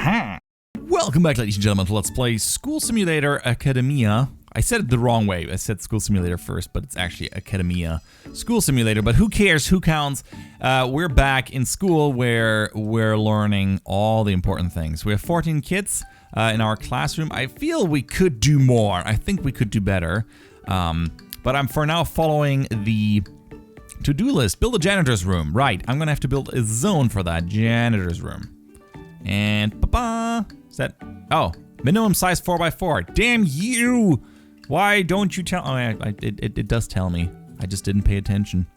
Welcome back, ladies and gentlemen, to Let's Play School Simulator Academia. I said it the wrong way. I said School Simulator first, but it's actually Academia School Simulator. But who cares? Who counts? We're back in school where we're learning all the important things. We have 14 kids in our classroom. I feel we could do more. I think we could do better. But I'm for now following the to-do list. Build a janitor's room. Right. I'm going to have to build a zone for that janitor's room. And is that? Oh, minimum size 4x4. Damn you! Why don't you tell? Oh, it does tell me. I just didn't pay attention.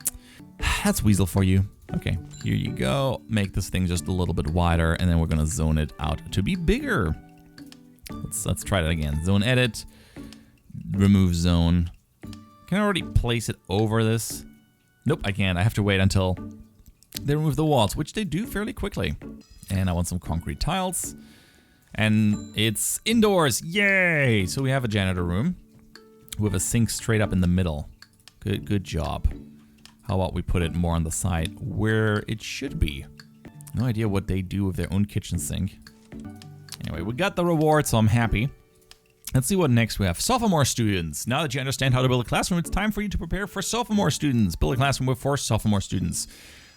That's Weasel for you. Okay, here you go. Make this thing just a little bit wider, and then we're gonna zone it out to be bigger. Let's try that again. Zone edit. Remove zone. Can I already place it over this? Nope, I can't. I have to wait until they remove the walls, which they do fairly quickly. And I want some concrete tiles. And it's indoors. Yay! So we have a janitor room with a sink straight up in the middle. Good job. How about we put it more on the side where it should be? No idea what they do with their own kitchen sink. Anyway, we got the reward, so I'm happy. Let's see what next we have. Sophomore students. Now that you understand how to build a classroom, it's time for you to prepare for sophomore students. Build a classroom with 4 sophomore students.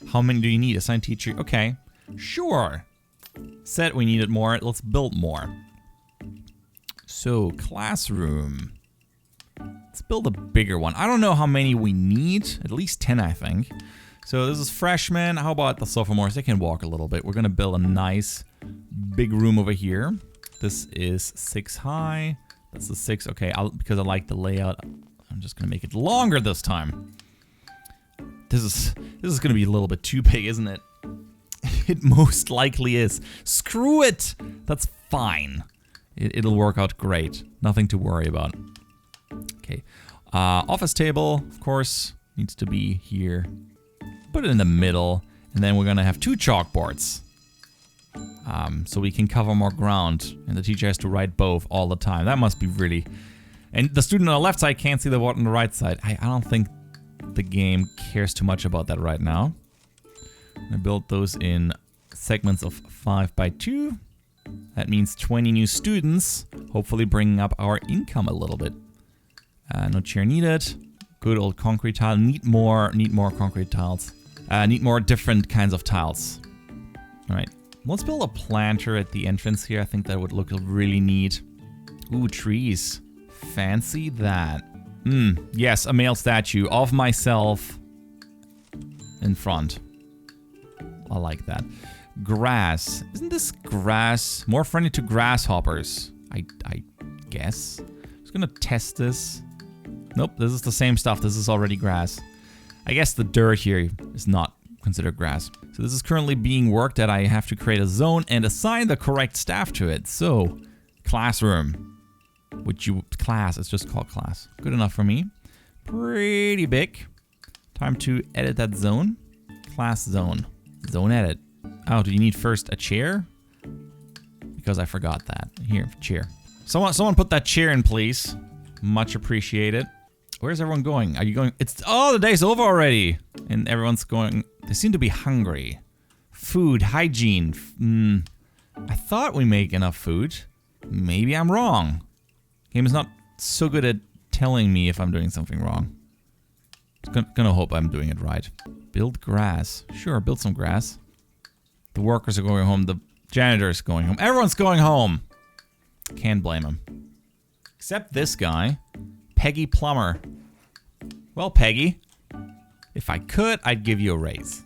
How many do you need? Assigned teacher. Okay. Sure. Said we needed more. Let's build more. So, classroom. Let's build a bigger one. I don't know how many we need. At least 10, I think. So, this is freshmen. How about the sophomores? They can walk a little bit. We're going to build a nice big room over here. This is 6 high. That's the 6. Okay, because I like the layout, I'm just going to make it longer this time. This is going to be a little bit too big, isn't it? It most likely is. Screw it! That's fine. It'll work out great. Nothing to worry about. Okay. Office table, of course, needs to be here. Put it in the middle. And then we're going to have 2 chalkboards. So we can cover more ground. And the teacher has to write both all the time. That must be really... And the student on the left side can't see the one on the right side. I don't think the game cares too much about that right now. I built those in segments of 5x2. That means 20 new students, hopefully bringing up our income a little bit. No chair needed. Good old concrete tile. Need more concrete tiles. Need more different kinds of tiles. All right, let's build a planter at the entrance here. I think that would look really neat. Ooh, trees. Fancy that. Yes, a male statue of myself in front. I like that. Grass. Isn't this grass more friendly to grasshoppers? I guess. Just gonna test this. Nope, this is the same stuff. This is already grass. I guess the dirt here is not considered grass. So this is currently being worked at. I have to create a zone and assign the correct staff to it. So, classroom. Class, it's just called class. Good enough for me. Pretty big. Time to edit that zone. Class zone. Zone edit. Oh, do you need first a chair? Because I forgot that. Here, chair. Someone put that chair in, please. Much appreciated. Where's everyone going? Are you going? Oh, the day's over already. And everyone's going. They seem to be hungry. Food, hygiene. I thought we make enough food. Maybe I'm wrong. Game is not so good at telling me if I'm doing something wrong. Gonna hope I'm doing it right. Build grass. Sure, build some grass. The workers are going home. The janitor's going home. Everyone's going home. Can't blame him. Except this guy. Peggy Plumber. Well, Peggy, if I could, I'd give you a raise.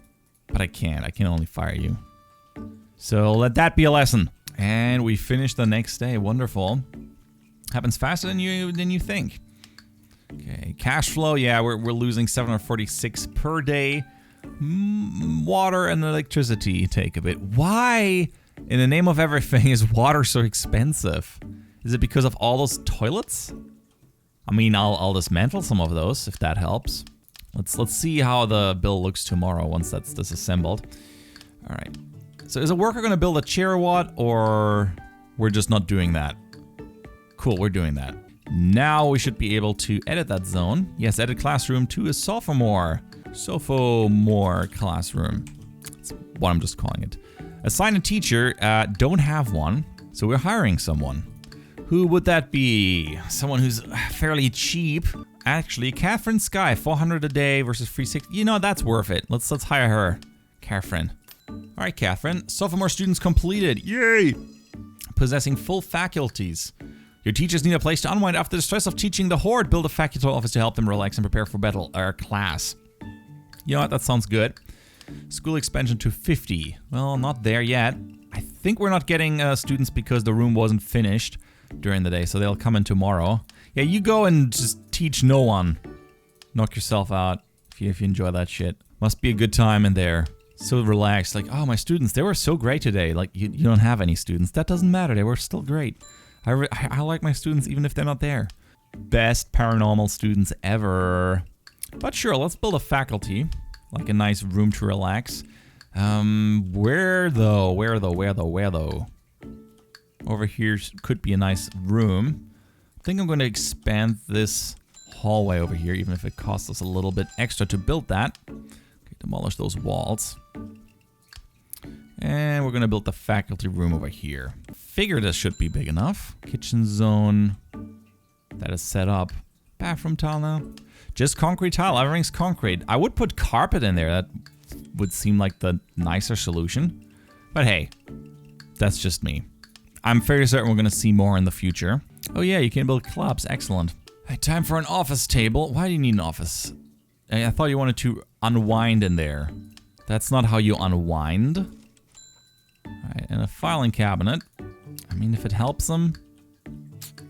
But I can't. I can only fire you. So let that be a lesson. And we finish the next day. Wonderful. Happens faster than you think. Okay, cash flow, yeah, we're losing 746 per day. Water and electricity take a bit. Why, in the name of everything, is water so expensive? Is it because of all those toilets? I mean, I'll dismantle some of those if that helps. Let's see how the bill looks tomorrow once that's disassembled. All right. So is a worker going to build a chair what, or we're just not doing that? Cool, we're doing that. Now we should be able to edit that zone. Yes, edit classroom to a sophomore. Sophomore classroom. That's what I'm just calling it. Assign a teacher. Don't have one. So we're hiring someone. Who would that be? Someone who's fairly cheap. Actually, Catherine Sky, 400 a day versus 360. You know, that's worth it. Let's hire her. Catherine. All right, Catherine. Sophomore students completed. Yay! Possessing full faculties. Your teachers need a place to unwind after the stress of teaching the horde. Build a faculty office to help them relax and prepare for battle or class. You know what? That sounds good. School expansion to 50. Well, not there yet. I think we're not getting students because the room wasn't finished during the day, so they'll come in tomorrow. Yeah, you go and just teach no one. Knock yourself out if you enjoy that shit. Must be a good time in there. So relaxed, like, oh, my students, they were so great today. Like, you don't have any students. That doesn't matter, they were still great. I like my students even if they're not there. Best paranormal students ever. But sure, let's build a faculty. Like a nice room to relax. Where though? Over here could be a nice room. I think I'm going to expand this hallway over here, even if it costs us a little bit extra to build that. Okay, demolish those walls. And we're going to build the faculty room over here. Figure this should be big enough. Kitchen zone. That is set up. Bathroom tile now. Just concrete tile. Everything's concrete. I would put carpet in there. That would seem like the nicer solution. But hey, that's just me. I'm fairly certain we're going to see more in the future. Oh yeah, you can build clubs. Excellent. Right, time for an office table. Why do you need an office? I thought you wanted to unwind in there. That's not how you unwind. Alright, and a filing cabinet. I mean, if it helps them,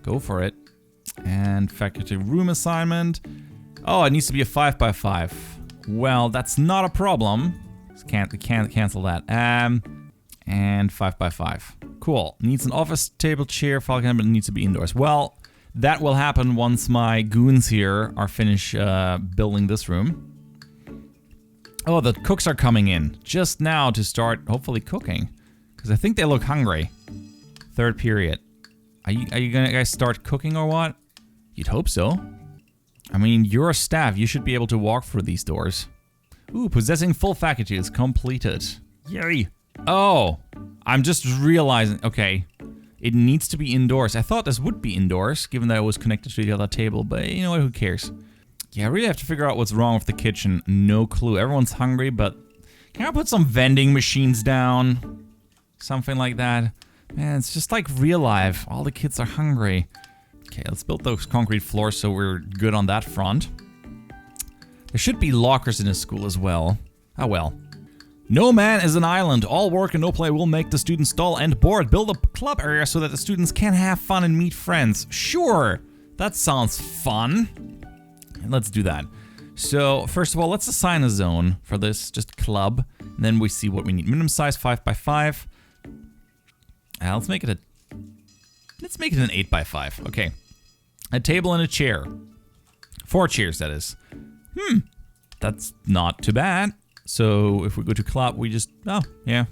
go for it. And faculty room assignment. Oh, it needs to be a 5x5. Well, that's not a problem. Can't cancel that. And 5x5. Cool. Needs an office table, chair, file cabinet, needs to be indoors. Well, that will happen once my goons here are finished building this room. Oh, the cooks are coming in just now to start hopefully cooking. Because I think they look hungry. Third period. Are you gonna guys start cooking or what? You'd hope so. I mean, you're a staff. You should be able to walk through these doors. Ooh, possessing full faculties completed. Yay. Oh, I'm just realizing. Okay, it needs to be indoors. I thought this would be indoors, given that it was connected to the other table. But you know what? Who cares? Yeah, I really have to figure out what's wrong with the kitchen. No clue. Everyone's hungry, but can I put some vending machines down? Something like that. Man, it's just like real life. All the kids are hungry. Okay, let's build those concrete floors so we're good on that front. There should be lockers in this school as well. Oh well. No man is an island. All work and no play will make the students dull and bored. Build a club area so that the students can have fun and meet friends. Sure, that sounds fun. Let's do that. So first of all, let's assign a zone for this, just club. And then we see what we need. Minimum size 5x5. Let's make it an 8x5. Okay. A table and a chair. 4 chairs, that is. That's not too bad. So if we go to club, we just, oh, yeah.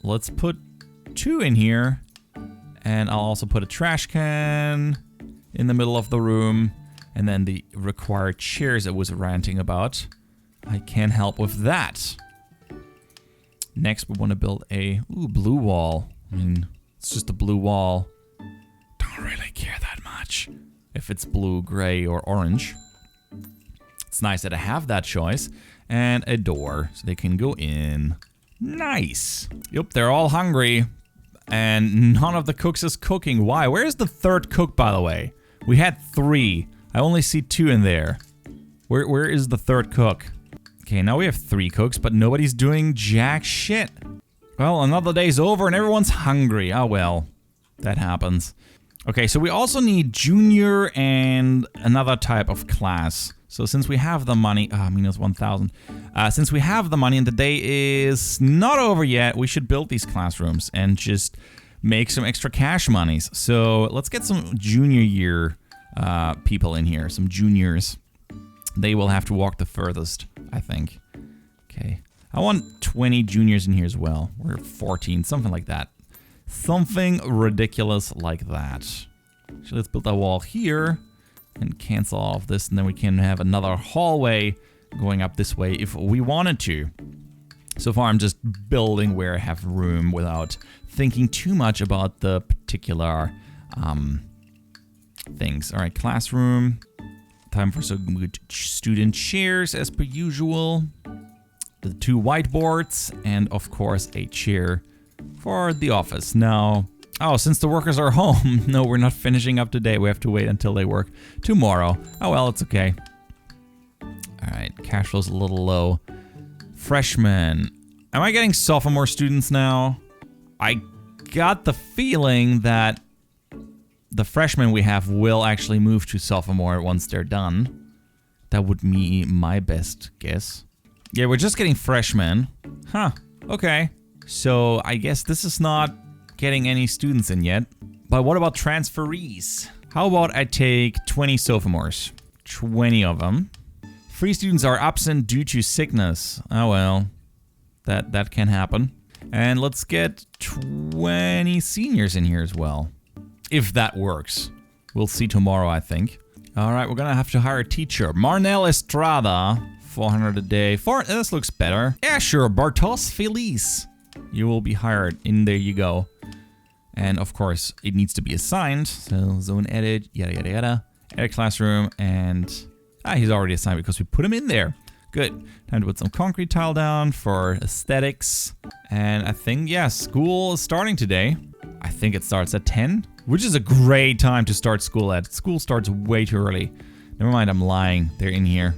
Let's put 2 in here. And I'll also put a trash can in the middle of the room. And then the required chairs I was ranting about. I can help with that. Next, we want to build a blue wall. I mean, it's just a blue wall. Don't really care that much if it's blue, gray, or orange. It's nice that I have that choice. And a door so they can go in. Nice. Yep, they're all hungry. And none of the cooks is cooking. Why? Where's the third cook, by the way? We had 3. I only see 2 in there. Where is the third cook? Okay, now we have 3 cooks, but nobody's doing jack shit. Well, another day's over and everyone's hungry. Oh well, that happens. Okay, so we also need junior and another type of class. So since we have the money, minus 1,000. Since we have the money and the day is not over yet, we should build these classrooms and just make some extra cash monies. So let's get some junior year people in here, some juniors. They will have to walk the furthest, I think. Okay. I want 20 juniors in here as well. We're 14, something like that. Something ridiculous like that. So let's build a wall here and cancel off this, and then we can have another hallway going up this way if we wanted to. So far, I'm just building where I have room without thinking too much about the particular things. All right, classroom. Time for some good student chairs as per usual. The 2 whiteboards and of course a chair for the office. Now, oh, since the workers are home, no, we're not finishing up today. We have to wait until they work tomorrow. Oh well, it's okay. All right, cash flow's a little low. Freshmen. Am I getting sophomore students now? I got the feeling that the freshmen we have will actually move to sophomore once they're done. That would be my best guess. Yeah, we're just getting freshmen. Huh, okay. So I guess this is not getting any students in yet. But what about transferees? How about I take 20 sophomores? 20 of them. 3 students are absent due to sickness. Oh well, that can happen. And let's get 20 seniors in here as well. If that works. We'll see tomorrow, I think. All right, we're gonna have to hire a teacher. Marnell Estrada, 400 a day. This looks better. Yeah, sure, Bartos Feliz. You will be hired, and there you go. And of course, it needs to be assigned. So zone edit, yada yada yada. Edit classroom, and he's already assigned because we put him in there. Good. Time to put some concrete tile down for aesthetics. And I think, yeah, school is starting today. I think it starts at 10, which is a great time to start school at. School starts way too early. Never mind, I'm lying. They're in here.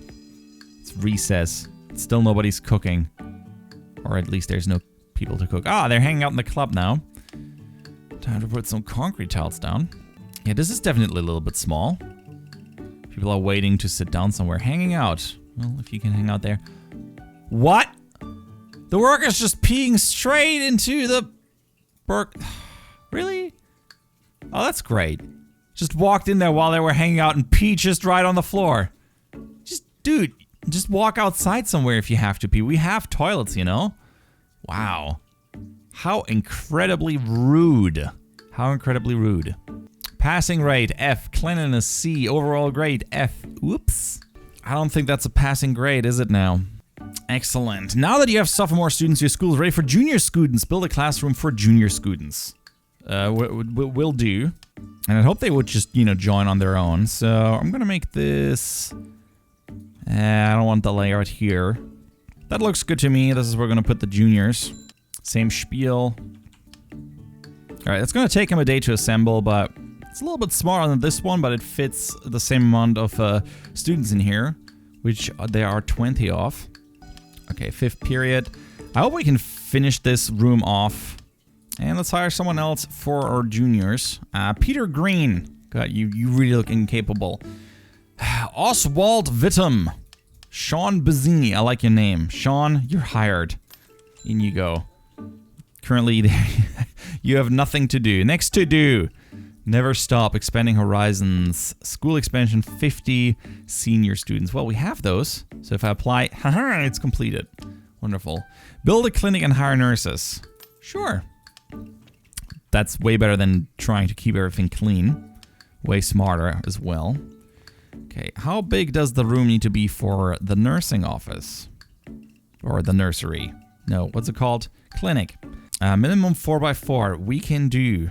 It's recess. Still nobody's cooking. Or at least there's no people to cook. Ah, they're hanging out in the club now. Time to put some concrete tiles down. Yeah, this is definitely a little bit small. People are waiting to sit down somewhere. Hanging out. Well, if you can hang out there. What? The worker's just peeing straight into the... Really? Oh, that's great. Just walked in there while they were hanging out and peed just right on the floor. Dude, just walk outside somewhere if you have to pee. We have toilets, you know? Wow. How incredibly rude. How incredibly rude. Passing rate, F. Cleanliness, C. Overall grade, F. Oops. I don't think that's a passing grade, is it now? Excellent. Now that you have sophomore students, your school is ready for junior students. Build a classroom for junior students. We'll do. And I hope they would just, you know, join on their own. So I'm gonna make this... I don't want the layout here. That looks good to me. This is where we're gonna put the juniors. Same spiel. Alright, it's gonna take him a day to assemble, but it's a little bit smaller than this one, but it fits the same amount of students in here, which there are 20 of. Okay, 5th period. I hope we can finish this room off. And let's hire someone else for our juniors. Peter Green. God, you really look incapable. Oswald Vittum. Sean Bazzini. I like your name. Sean, you're hired. In you go. Currently, you have nothing to do. Next to do. Never stop expanding horizons. School expansion, 50 senior students. Well, we have those. So if I apply, haha, it's completed. Wonderful. Build a clinic and hire nurses. Sure. That's way better than trying to keep everything clean. Way smarter as well. Okay, how big does the room need to be for the nursing office? Or the nursery? No, what's it called? Clinic. Minimum 4x4. We can do.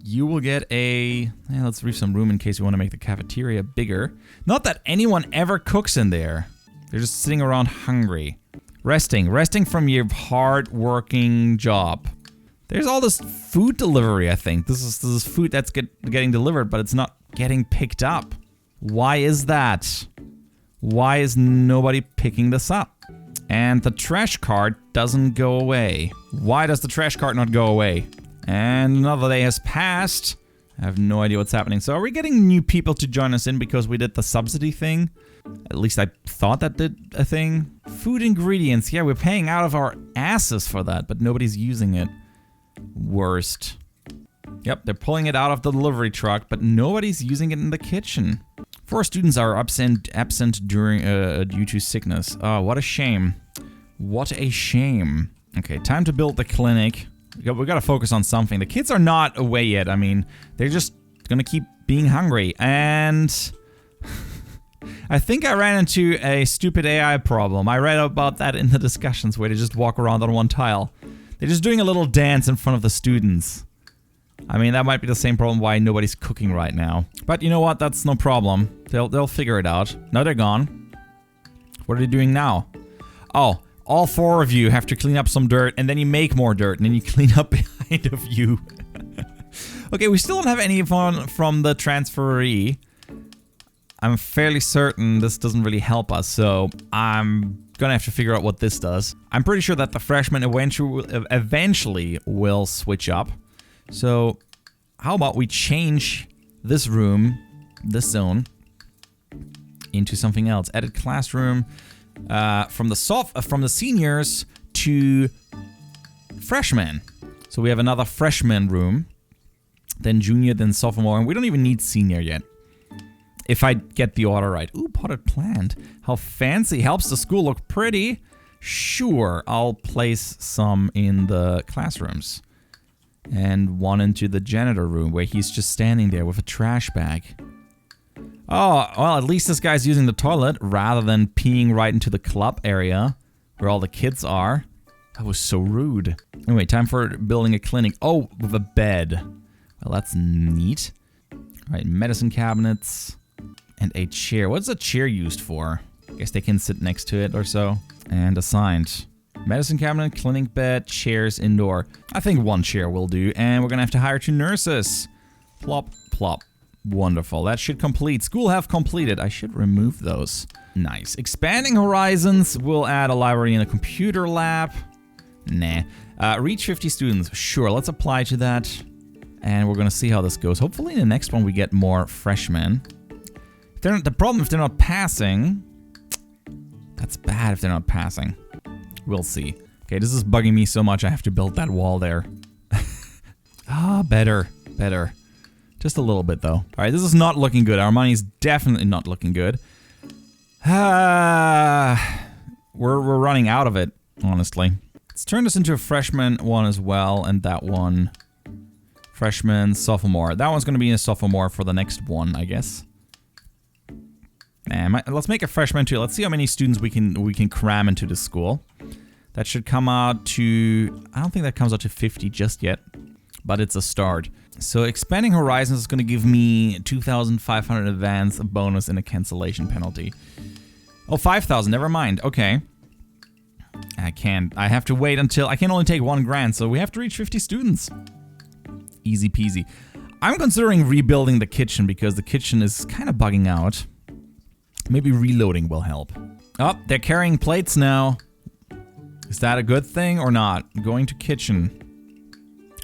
You will get a... let's leave some room in case you want to make the cafeteria bigger. Not that anyone ever cooks in there. They're just sitting around hungry. Resting. Resting from your hard-working job. There's all this food delivery, I think. This is food that's getting delivered, but it's not getting picked up. Why is that? Why is nobody picking this up? And the trash cart doesn't go away. Why does the trash cart not go away? And another day has passed. I have no idea what's happening. So are we getting new people to join us in because we did the subsidy thing? At least I thought that did a thing. Food ingredients. Yeah, we're paying out of our asses for that, but nobody's using it. Worst. Yep, they're pulling it out of the delivery truck, but nobody's using it in the kitchen. 4 students are absent during due to sickness. Oh, what a shame. What a shame. Okay, time to build the clinic. We gotta focus on something. The kids are not away yet. I mean, they're just gonna keep being hungry. And I think I ran into a stupid AI problem. I read about that in the discussions where they just walk around on one tile. They're just doing a little dance in front of the students. I mean, that might be the same problem why nobody's cooking right now. But you know what? That's no problem. They'll figure it out. No, they're gone. What are they doing now? Oh, all 4 of you have to clean up some dirt, and then you make more dirt, and then you clean up behind of you. Okay, we still don't have anyone from the transferee. I'm fairly certain this doesn't really help us, so I'm gonna have to figure out what this does. I'm pretty sure that the freshmen eventually will switch up. So, how about we change this room, this zone, into something else? Edit classroom from the seniors to freshmen. So we have another freshman room, then junior, then sophomore, and we don't even need senior yet. If I get the order right. Ooh, potted plant. How fancy. Helps the school look pretty. Sure, I'll place some in the classrooms. And one into the janitor room where he's just standing there with a trash bag. Oh, well, at least this guy's using the toilet rather than peeing right into the club area where all the kids are. That was so rude. Anyway, time for building a clinic. Oh, with a bed. Well, that's neat. All right, medicine cabinets and a chair. What's a chair used for? I guess they can sit next to it or so. And assigned. Medicine cabinet, clinic bed, chairs indoor. I think 1 chair will do. And we're gonna have to hire 2 nurses. Plop, plop. Wonderful. That should complete. School have completed. I should remove those. Nice. Expanding horizons. We'll add a library and a computer lab. Nah. Reach 50 students. Sure, let's apply to that. And we're gonna see how this goes. Hopefully in the next one we get more freshmen. The problem if they're not passing... That's bad if they're not passing. We'll see. Okay, this is bugging me so much I have to build that wall there. Ah, better. Better. Just a little bit, though. Alright, this is not looking good. Our money's definitely not looking good. We're running out of it, honestly. Let's turn this into a freshman one as well, and that one. Freshman, sophomore. That one's gonna be a sophomore for the next one, I guess. And let's make a freshman too. Let's see how many students we can cram into this school. That should come out to... I don't think that comes out to 50 just yet, but it's a start. So expanding horizons is going to give me 2,500 advance, a bonus, and a cancellation penalty. Oh, 5,000. Never mind. Okay. I have to wait until... I can only take 1 grant, so we have to reach 50 students. Easy peasy. I'm considering rebuilding the kitchen because the kitchen is kind of bugging out. Maybe reloading will help. Oh, they're carrying plates now. Is that a good thing or not? Going to kitchen.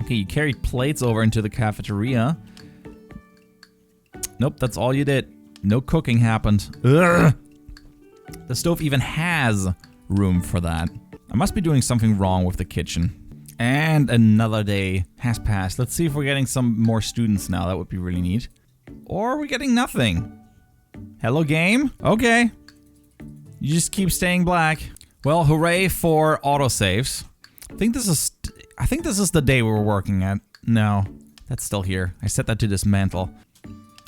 Okay, you carried plates over into the cafeteria. Nope, that's all you did. No cooking happened. Ugh. The stove even has room for that. I must be doing something wrong with the kitchen. And another day has passed. Let's see if we're getting some more students now. That would be really neat. Or are we getting nothing? Hello, game? Okay. You just keep staying black. Well, hooray for autosaves. I think this is the day we were working at. No, that's still here. I set that to dismantle.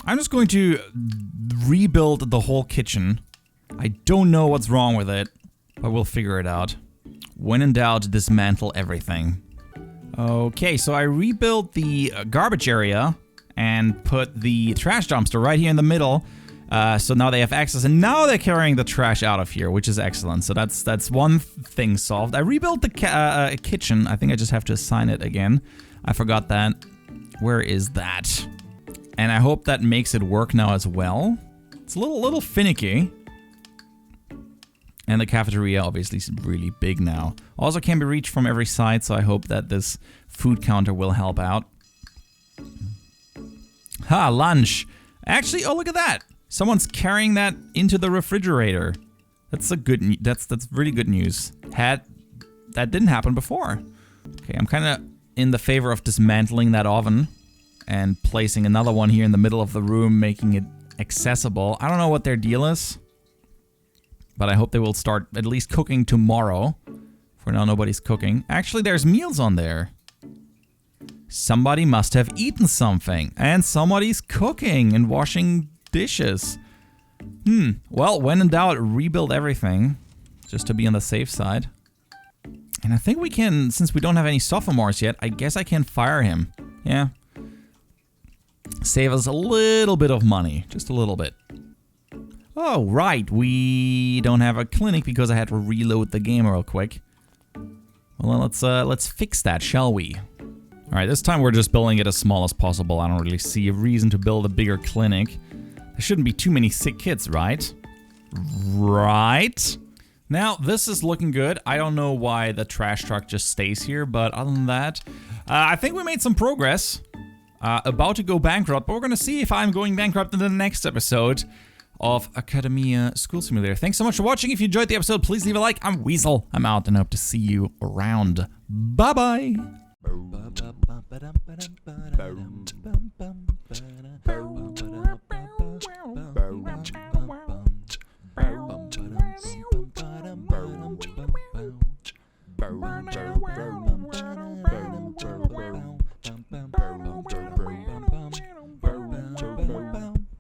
I'm just going to rebuild the whole kitchen. I don't know what's wrong with it, but we'll figure it out. When in doubt, dismantle everything. Okay, so I rebuilt the garbage area and put the trash dumpster right here in the middle. So now they have access, and now they're carrying the trash out of here, which is excellent. So that's one thing solved. I rebuilt the kitchen. I think I just have to assign it again. I forgot that. Where is that? And I hope that makes it work now as well. It's a little finicky. And the cafeteria obviously is really big now. Also can be reached from every side, so I hope that this food counter will help out. Ha, lunch. Actually, oh, look at that. Someone's carrying that into the refrigerator. That's really good news. That didn't happen before. Okay, I'm kind of in the favor of dismantling that oven and placing another one here in the middle of the room, making it accessible. I don't know what their deal is, but I hope they will start at least cooking tomorrow. For now, nobody's cooking. Actually, there's meals on there. Somebody must have eaten something, and somebody's cooking and washing dishes. Well, when in doubt, rebuild everything. Just to be on the safe side. And I think we can, since we don't have any sophomores yet, I guess I can fire him. Yeah. Save us a little bit of money. Just a little bit. Oh, right. We don't have a clinic because I had to reload the game real quick. Well, let's fix that, shall we? All right, this time we're just building it as small as possible. I don't really see a reason to build a bigger clinic. There shouldn't be too many sick kids, right? Right. Now, this is looking good. I don't know why the trash truck just stays here, but other than that, I think we made some progress. About to go bankrupt, but we're gonna see if I'm going bankrupt in the next episode of Academia School Simulator. Thanks so much for watching. If you enjoyed the episode, please leave a like. I'm Weasel. I'm out and hope to see you around. Bye-bye.